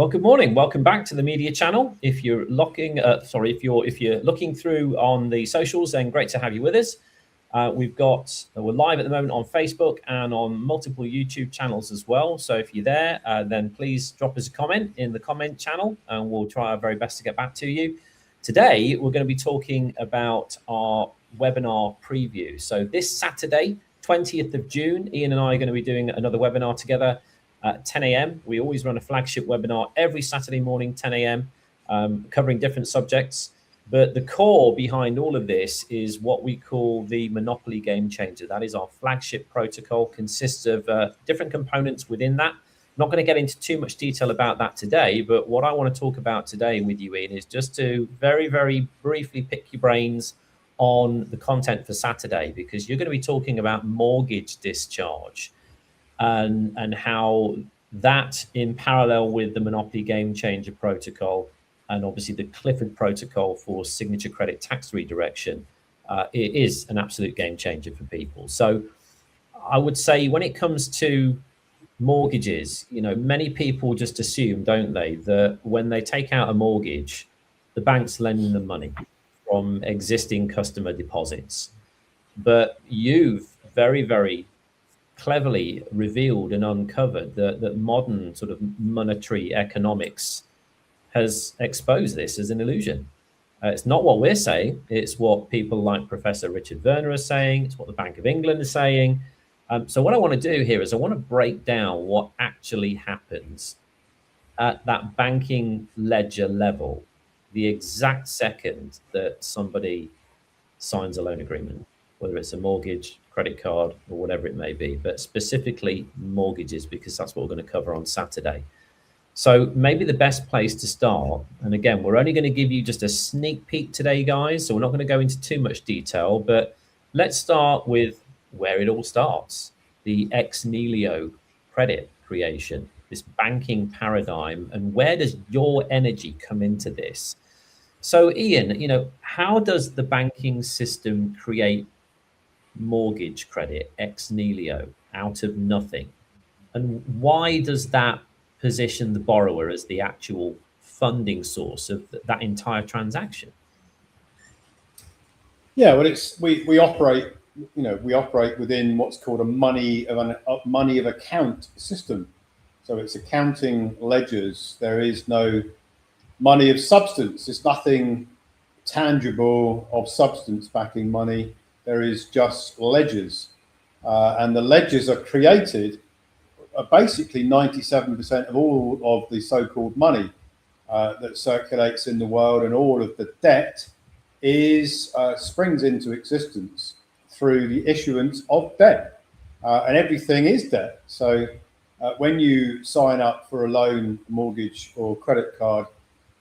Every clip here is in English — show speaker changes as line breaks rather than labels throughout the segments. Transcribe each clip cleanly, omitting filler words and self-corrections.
Well, good morning. Welcome back to the media channel. If you're if you're looking through on the socials, then great to have you with us. We're live at the moment on Facebook and on multiple YouTube channels as well. So if you're there, then please drop us a comment in the comment channel, and we'll try our very best to get back to you. Today, we're going to be talking about our webinar preview. So this Saturday, 20th of June, Ian and I are going to be doing another webinar together at 10 a.m. We always run a flagship webinar every Saturday morning, 10 a.m., covering different subjects. But the core behind all of this is what we call the Monopoly Game Changer. That is our flagship protocol, consists of different components within that. Not going to get into too much detail about that today, but what I want to talk about today with you, Ian, is just to very, very briefly pick your brains on the content for Saturday, because you're going to be talking about mortgage discharge. And how that, in parallel with the Monopoly Game Changer protocol and obviously the Clifford protocol for signature credit tax redirection, it is an absolute game changer for people. So I would say when it comes to mortgages, many people just assume, don't they, that when they take out a mortgage, the bank's lending them money from existing customer deposits. But you've very, very cleverly revealed and uncovered that modern sort of monetary economics has exposed this as an illusion. It's not what we're saying. It's what people like Professor Richard Werner are saying. It's what the Bank of England is saying. So what I want to do here is I want to break down what actually happens at that banking ledger level, the exact second that somebody signs a loan agreement, whether it's a mortgage, credit card, or whatever it may be, but specifically mortgages, because that's what we're going to cover on Saturday. So maybe the best place to start, and again, we're only going to give you just a sneak peek today, guys, so we're not going to go into too much detail, but let's start with where it all starts, the ex nihilo credit creation, this banking paradigm, and where does your energy come into this? So Ian, how does the banking system create mortgage credit ex nihilo out of nothing? And why does that position the borrower as the actual funding source of that entire transaction?
Yeah, well, we operate within what's called a money of account system. So it's accounting ledgers. There is no money of substance. There's nothing tangible of substance backing money. There is just ledgers, and the ledgers are created. Basically, 97% of all of the so-called money that circulates in the world and all of the debt springs into existence through the issuance of debt, and everything is debt. So when you sign up for a loan, mortgage, or credit card,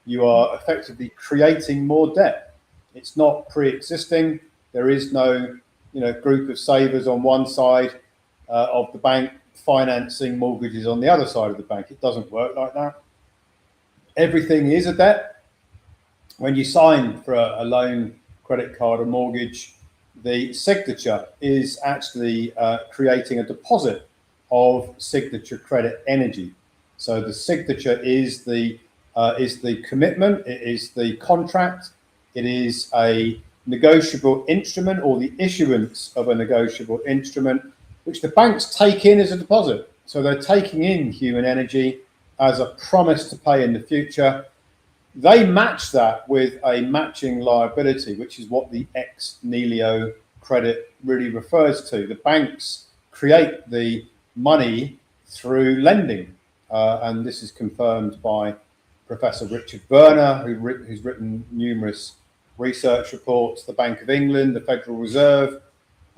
you are effectively creating more debt. It's not pre-existing. There is no, group of savers on one side of the bank financing mortgages on the other side of the bank. It doesn't work like that. Everything is a debt. When you sign for a loan, credit card, or mortgage, the signature is actually creating a deposit of signature credit energy. So the signature is the commitment. It is the contract. It is a negotiable instrument, or the issuance of a negotiable instrument, which the banks take in as a deposit. So they're taking in human energy as a promise to pay in the future. They match that with a matching liability, which is what the ex nihilo credit really refers to. The banks create the money through lending, and this is confirmed by Professor Richard Werner, who's written numerous research reports, the Bank of England, the Federal Reserve.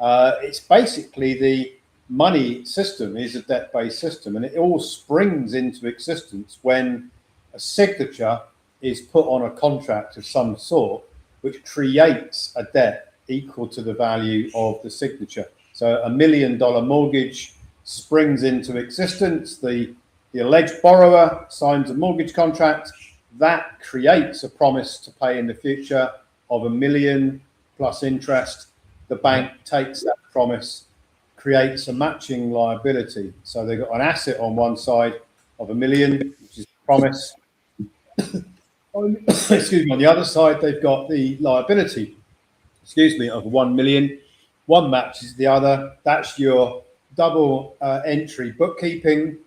It's basically the money system is a debt-based system, and it all springs into existence when a signature is put on a contract of some sort, which creates a debt equal to the value of the signature. So $1 million mortgage springs into existence. The alleged borrower signs a mortgage contract that creates a promise to pay in the future of $1 million plus interest. The bank takes that promise, creates a matching liability. So they've got an asset on one side of $1 million, which is promise. Excuse me. On the other side, they've got the liability, of 1 million. One matches the other. That's your double entry bookkeeping,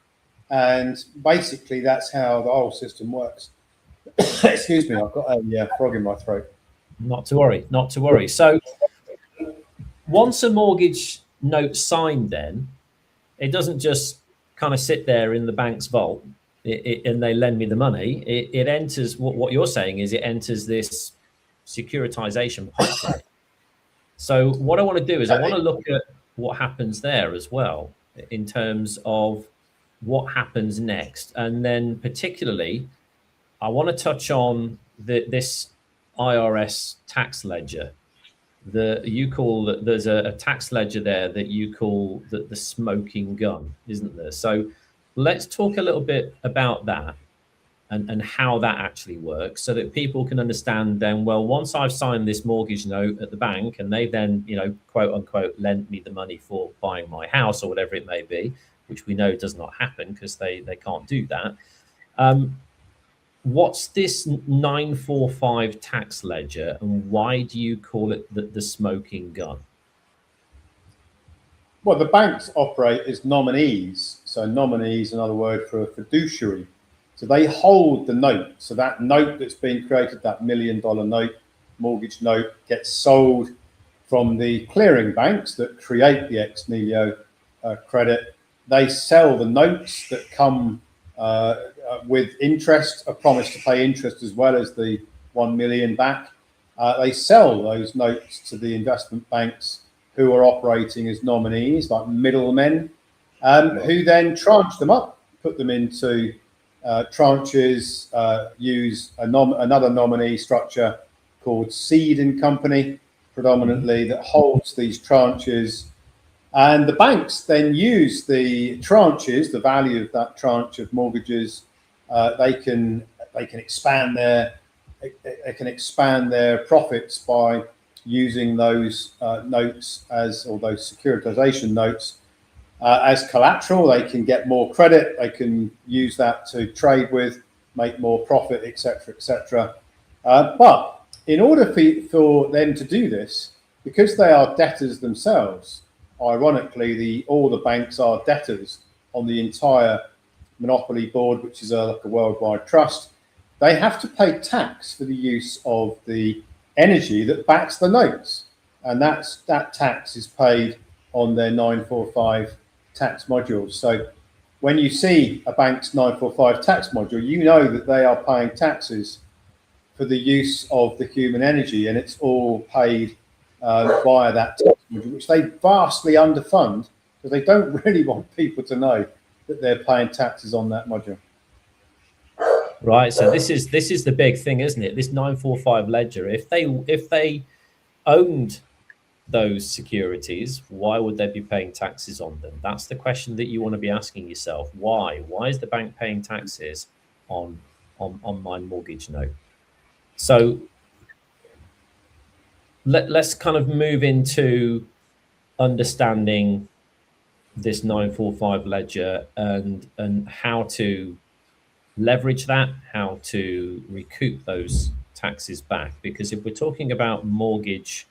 and basically that's how the whole system works. Excuse me, I've got a frog in my throat.
Not to worry, not to worry. So once a mortgage note signed, then it doesn't just kind of sit there in the bank's vault and they lend me the money. It enters, what you're saying is it enters this securitization pipeline. So what I want to do is I want to look at what happens there as well in terms of what happens next. And then particularly, I want to touch on this IRS tax ledger. There's a tax ledger there that you call the smoking gun, isn't there? So let's talk a little bit about that and how that actually works so that people can understand then, well, once I've signed this mortgage note at the bank and they then, quote unquote, lent me the money for buying my house or whatever it may be, which we know does not happen because they can't do that. What's this 945 tax ledger and why do you call it the smoking gun?
Well, the banks operate as nominees. So nominee is another word for a fiduciary. So they hold the note. So that note that's been created, that $1 million note, mortgage note, gets sold from the clearing banks that create the ex nihilo credit. They sell the notes that come with interest, a promise to pay interest as well as the 1 million back. They sell those notes to the investment banks who are operating as nominees, like middlemen, who then tranche them up, put them into tranches, use another nominee structure called seed and company, predominantly, that holds these tranches. And the banks then use the tranches, the value of that tranche of mortgages. They can expand their profits by using those notes or those securitization notes as collateral. They can get more credit. They can use that to trade with, make more profit, etc., etc. But in order for them to do this, because they are debtors themselves, ironically, all the banks are debtors on the entire monopoly board, which is like a worldwide trust. They have to pay tax for the use of the energy that backs the notes, and that tax is paid on their 945 tax modules. So when you see a bank's 945 tax module, you know that they are paying taxes for the use of the human energy, and it's all paid via that tax module, which they vastly underfund because they don't really want people to know that they're paying taxes on that module.
Right. So this is the big thing, isn't it? This 945 ledger. If they owned those securities, why would they be paying taxes on them? That's the question that you want to be asking yourself. Why? Why is the bank paying taxes on my mortgage note? So let's kind of move into understanding this 945 ledger and how to leverage that, how to recoup those taxes back. Because if we're talking about mortgage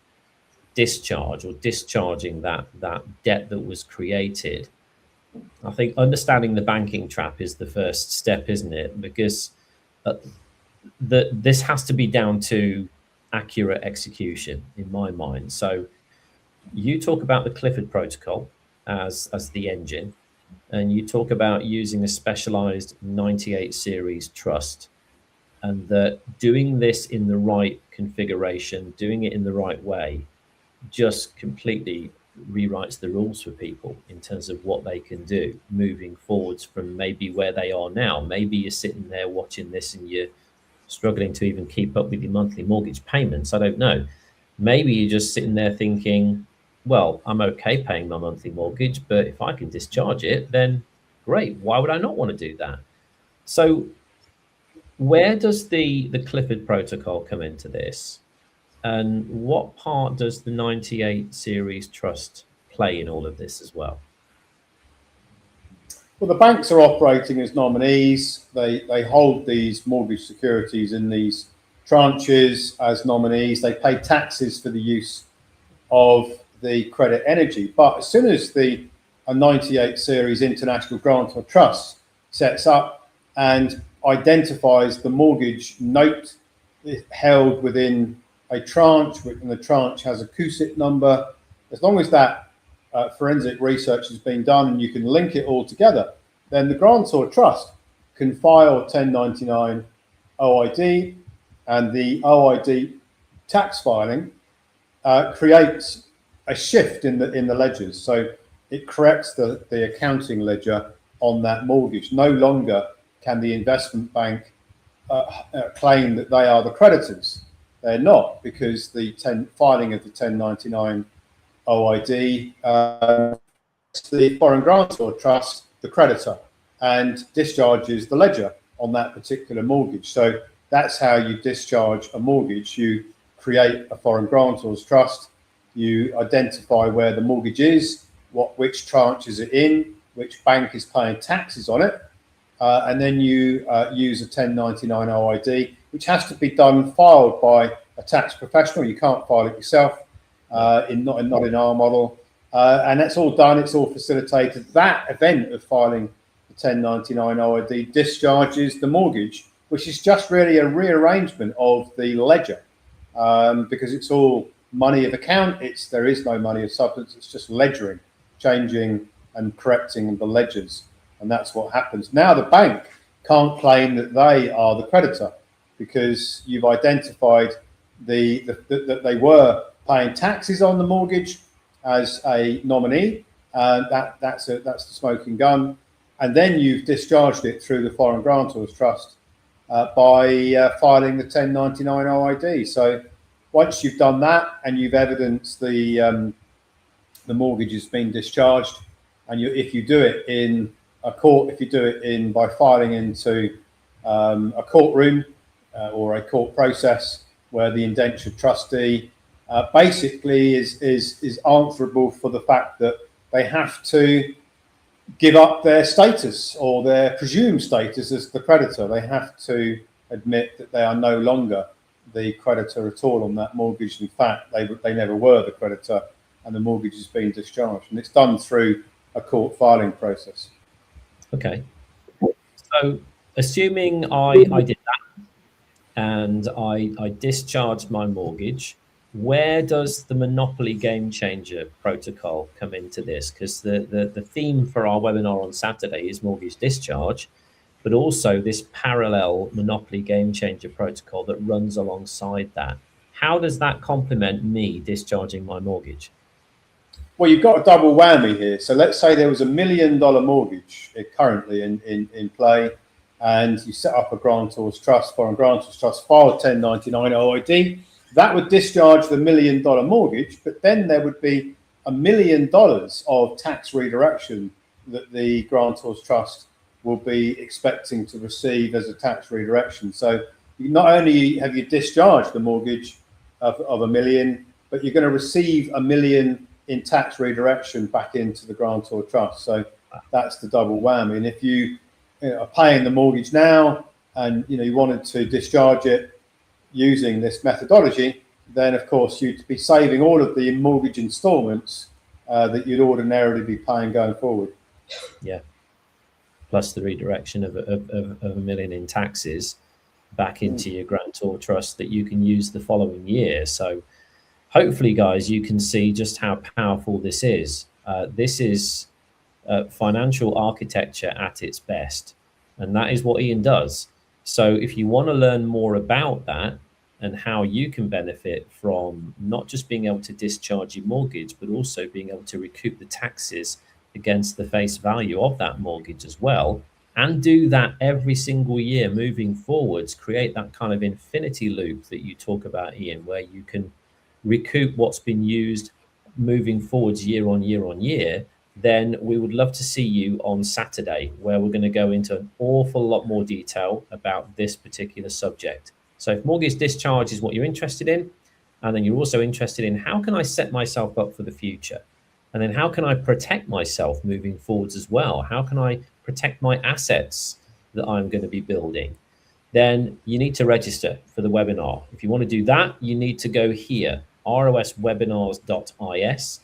discharge or discharging that debt that was created, I think understanding the banking trap is the first step, isn't it? Because this has to be down to accurate execution in my mind. So you talk about the Clifford Protocol as the engine, and you talk about using a specialized 98 series trust, and that doing this in the right configuration, doing it in the right way, just completely rewrites the rules for people in terms of what they can do moving forwards from maybe where they are now. Maybe you're sitting there watching this and you're struggling to even keep up with your monthly mortgage payments. I don't know. Maybe you're just sitting there thinking, well, I'm okay paying my monthly mortgage, but if I can discharge it, then great. Why would I not want to do that? So where does the Clifford Protocol come into this? And what part does the 98 series trust play in all of this as well?
Well, the banks are operating as nominees. They hold these mortgage securities in these tranches as nominees. They pay taxes for the use of the credit energy. But as soon as the a 98 series international grantor trust sets up and identifies the mortgage note held within a tranche, and the tranche has a CUSIP number, as long as that forensic research has been done and you can link it all together, then the grantor trust can file 1099 OID, and the OID tax filing creates a shift in the ledgers. So it corrects the accounting ledger on that mortgage. No longer can the investment bank claim that they are the creditors. They're not, because the filing of the 1099 OID, the foreign grantor trust the creditor and discharges the ledger on that particular mortgage. So that's how you discharge a mortgage. You create a foreign grantor's trust, you identify where the mortgage is, which tranche is it in, which bank is paying taxes on it, and then you use a 1099 OID, which has to be filed by a tax professional. You can't file it yourself, not in our model. And that's all done, it's all facilitated. That event of filing the 1099 OID discharges the mortgage, which is just really a rearrangement of the ledger, because it's all money of account. There is no money of substance, it's just ledgering, changing and correcting the ledgers. And that's what happens. Now the bank can't claim that they are the creditor, because you've identified that they were paying taxes on the mortgage as a nominee. That's the smoking gun. And then you've discharged it through the foreign grantor's trust by filing the 1099 OID. So once you've done that and you've evidenced the mortgage has been discharged, and if you do it in a court, if you do it by filing into a courtroom or a court process where the indentured trustee basically is answerable for the fact that they have to give up their status or their presumed status as the creditor. They have to admit that they are no longer the creditor at all on that mortgage. In fact, they never were the creditor, and the mortgage has been discharged. And it's done through a court filing process.
Okay. So assuming I did that and I discharged my mortgage, where does the Monopoly Game Changer protocol come into this? Because the theme for our webinar on Saturday is mortgage discharge, but also this parallel Monopoly Game Changer protocol that runs alongside that. How does that complement me discharging my mortgage?
Well, you've got a double whammy here. So let's say there was $1 million mortgage currently in play, and you set up a grantor's trust, foreign grantor's trust, file 1099 OID. That would discharge the $1 million mortgage, but then there would be $1 million of tax redirection that the grantor's trust will be expecting to receive as a tax redirection. So not only have you discharged the mortgage of $1 million, but you're going to receive $1 million in tax redirection back into the grantor trust. So that's the double whammy. And if you are paying the mortgage now and you wanted to discharge it using this methodology, then of course you'd be saving all of the mortgage installments that you'd ordinarily be paying going forward.
Yeah. Plus the redirection of $1 million in taxes back into your grantor trust that you can use the following year. So hopefully, guys, you can see just how powerful this is. This is financial architecture at its best, and that is what Ian does. So if you want to learn more about that and how you can benefit from not just being able to discharge your mortgage, but also being able to recoup the taxes against the face value of that mortgage as well, and do that every single year moving forwards, create that kind of infinity loop that you talk about, Ian, where you can recoup what's been used moving forwards year on year on year, then we would love to see you on Saturday, where we're going to go into an awful lot more detail about this particular subject. So if mortgage discharge is what you're interested in, and then you're also interested in how can I set myself up for the future? And then how can I protect myself moving forwards as well? How can I protect my assets that I'm going to be building, then you need to register for the webinar. If you want to do that, you need to go here, roswebinars.is.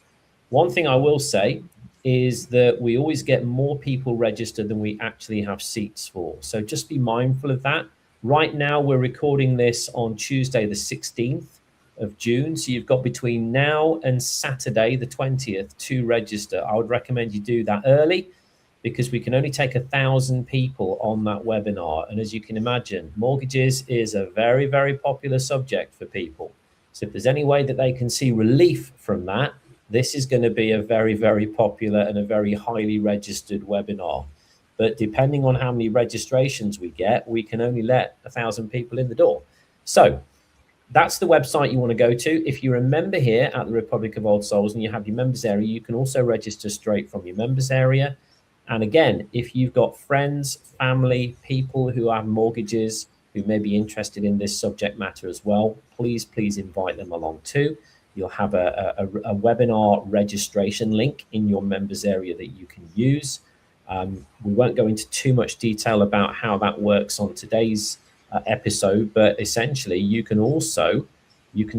One thing I will say is that we always get more people registered than we actually have seats for. So just be mindful of that. Right now, we're recording this on Tuesday, the 16th of June. So you've got between now and Saturday, the 20th, to register. I would recommend you do that early, because we can only take 1,000 people on that webinar. And as you can imagine, mortgages is a very, very popular subject for people. So if there's any way that they can see relief from that, this is going to be a very, very popular and a very highly registered webinar. But depending on how many registrations we get, we can only let 1,000 people in the door. So that's the website you want to go to. If you're a member here at the Republic of Old Souls and you have your members area, you can also register straight from your members area. And again, if you've got friends, family, people who have mortgages, who may be interested in this subject matter as well, please invite them along too. You'll have a webinar registration link in your members area that you can use. We won't go into too much detail about how that works on today's episode, but essentially you can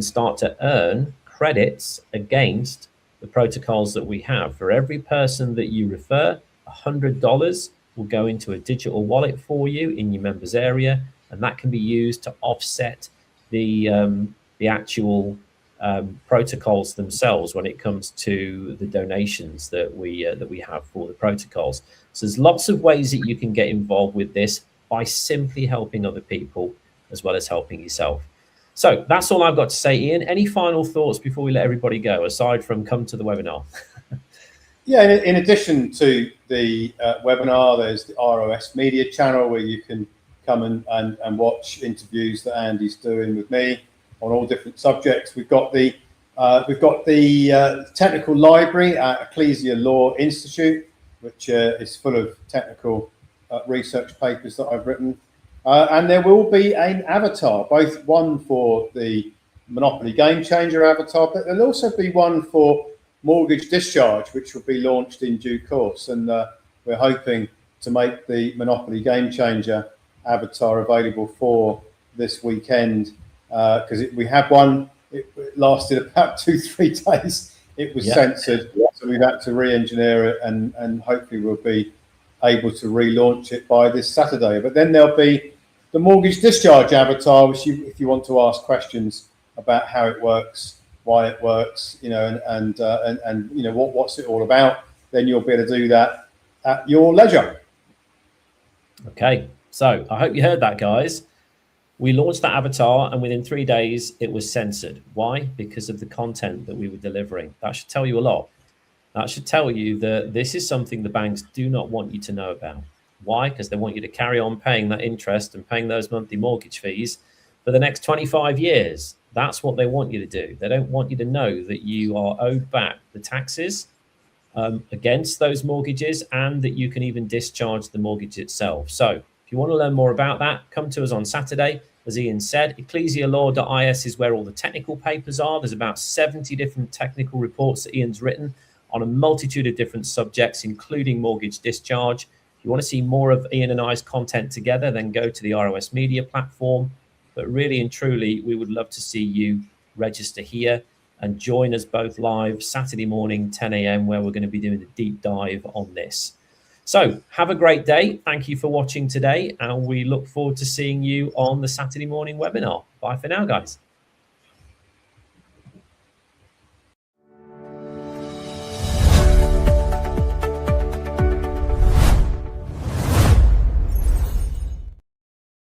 start to earn credits against the protocols that we have. For every person that you refer, $100 will go into a digital wallet for you in your members area, and that can be used to offset the actual protocols themselves when it comes to the donations that we have for the protocols. So there's lots of ways that you can get involved with this by simply helping other people as well as helping yourself. So that's all I've got to say, Ian. Any final thoughts before we let everybody go, aside from come to the webinar?
Yeah, in addition to the webinar, there's the ROS Media channel where you can come and watch interviews that Andy's doing with me on all different subjects. We've got the technical library at Ecclesia Law Institute, which is full of technical research papers that I've written. And there will be an avatar, both one for the Monopoly Game Changer avatar, but there'll also be one for Mortgage Discharge, which will be launched in due course. And we're hoping to make the Monopoly Game Changer avatar available for this weekend, because we had one, it lasted about 2-3 days. It was censored, so we've had to re-engineer it, and hopefully we'll be able to relaunch it by this Saturday. But then there'll be the Mortgage Discharge avatar, which if you want to ask questions about how it works, why it works, and what's it all about, then you'll be able to do that at your leisure.
Okay, so I hope you heard that, guys. We launched that avatar, and within 3 days it was censored. Why? Because of the content that we were delivering. That should tell you a lot. That should tell you that this is something the banks do not want you to know about. Why? Because they want you to carry on paying that interest and paying those monthly mortgage fees for the next 25 years. That's what they want you to do. They don't want you to know that you are owed back the taxes against those mortgages, and that you can even discharge the mortgage itself. So if you want to learn more about that, come to us on Saturday. As Ian said, ecclesialaw.is is where all the technical papers are. There's about 70 different technical reports that Ian's written on a multitude of different subjects, including mortgage discharge. If you want to see more of Ian and I's content together, then go to the ROS Media platform. But really and truly, we would love to see you register here and join us both live Saturday morning, 10 a.m., where we're going to be doing a deep dive on this. So have a great day. Thank you for watching today, and we look forward to seeing you on the Saturday morning webinar. Bye for now, guys.